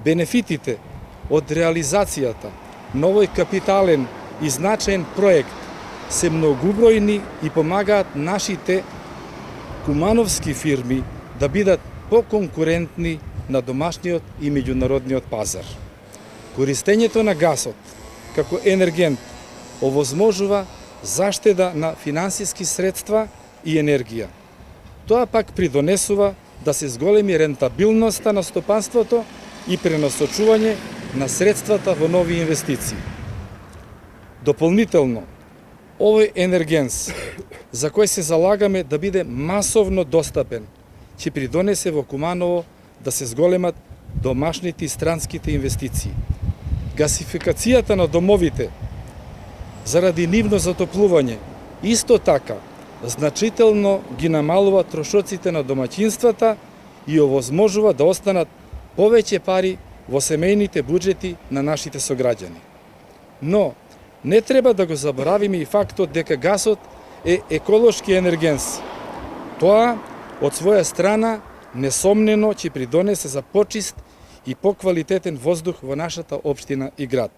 Бенефитите од реализацијата на овој капитален и значаен проект се многубројни и помагаат нашите кумановски фирми да бидат поконкурентни на домашниот и меѓународниот пазар. Користењето на гасот како енергент овозможува заштеда на финансиски средства и енергија. Тоа пак придонесува да се зголеми рентабилноста на стопанството и пренасочување на средствата во нови инвестиции. Дополнително, овој енергенс, за кој се залагаме да биде масовно достапен, ќе придонесе во Куманово да се зголемат домашните и странските инвестиции. Гасификацијата на домовите заради нивно затоплување исто така значително ги намалува трошоците на домаќинствата и овозможува да останат повеќе пари во семејните буџети на нашите сограѓани. Но не треба да го заборавиме и фактот дека гасот е еколошки енергенс. Тоа, од своја страна, несомнено ќе придонесе за почист и поквалитетен воздух во нашата општина и град.